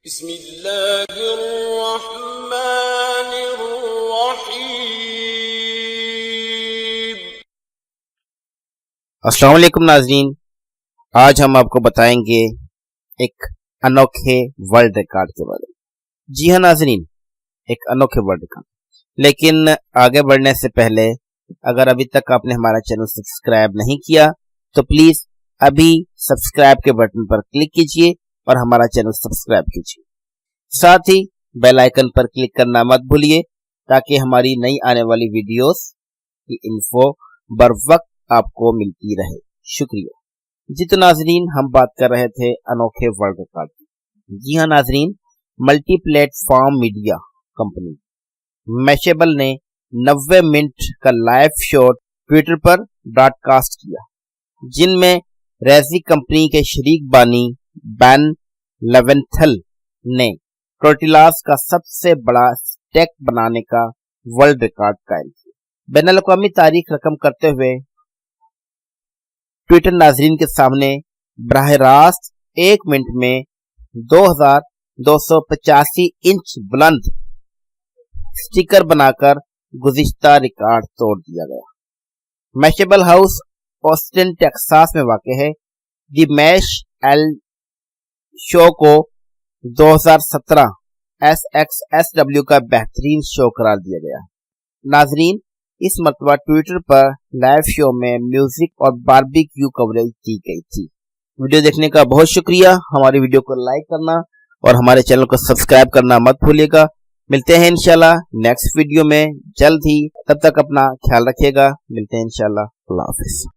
بسم اللہ الرحمن الرحیم۔ السلام علیکم ناظرین، آج ہم آپ کو بتائیں گے ایک انوکھے ورلڈ ریکارڈ کے بارے میں۔ جی ہاں ناظرین، ایک انوکھے ورلڈ ریکارڈ۔ لیکن آگے بڑھنے سے پہلے اگر ابھی تک آپ نے ہمارا چینل سبسکرائب نہیں کیا تو پلیز ابھی سبسکرائب کے بٹن پر کلک کیجئے اور ہمارا چینل سبسکرائب کیجئے۔ ساتھ ہی بیل آئیکن پر کلک کرنا مت بھولیے تاکہ ہماری نئی آنے والی ویڈیوز کی انفو بر وقت آپ کو ملتی رہے۔ شکریہ۔ جی تو ناظرین، ہم بات کر رہے تھے انوکھے ورلڈ ریکارڈ کی۔ جی ہاں ناظرین، multi platform media company Mashable نے 90 منٹ کا لائیو شو ٹویٹر پر براڈ کاسٹ کیا، جن میں ریزی کمپنی کے شریک بانی بین لیونتھل نے ٹورٹیلاز کا سب سے بڑا اسٹیک بنانے کا ورلڈ ریکارڈ قائم کیا۔ بین الاقوامی تاریخ رقم کرتے ہوئے ٹویٹر ناظرین کے سامنے براہ راست 1 منٹ میں 2285 انچ بلند سٹیکر بنا کر گزشتہ ریکارڈ توڑ دیا گیا۔ میشیبل ہاؤس اوسٹن ٹیکساس میں واقع ہے۔ دی میش ایل شو کو 2017 SXSW کا بہترین شو قرار دیا گیا۔ ناظرین، اس مرتبہ ٹویٹر پر لائیو شو میں میوزک اور باربی کیو کوریج کی گئی تھی۔ ویڈیو دیکھنے کا بہت شکریہ۔ ہماری ویڈیو کو لائک کرنا اور ہمارے چینل کو سبسکرائب کرنا مت بھولیے گا۔ ملتے ہیں انشاءاللہ نیکسٹ ویڈیو میں جلد ہی، تب تک اپنا خیال رکھیے گا۔ ملتے ہیں انشاءاللہ۔ اللہ حافظ۔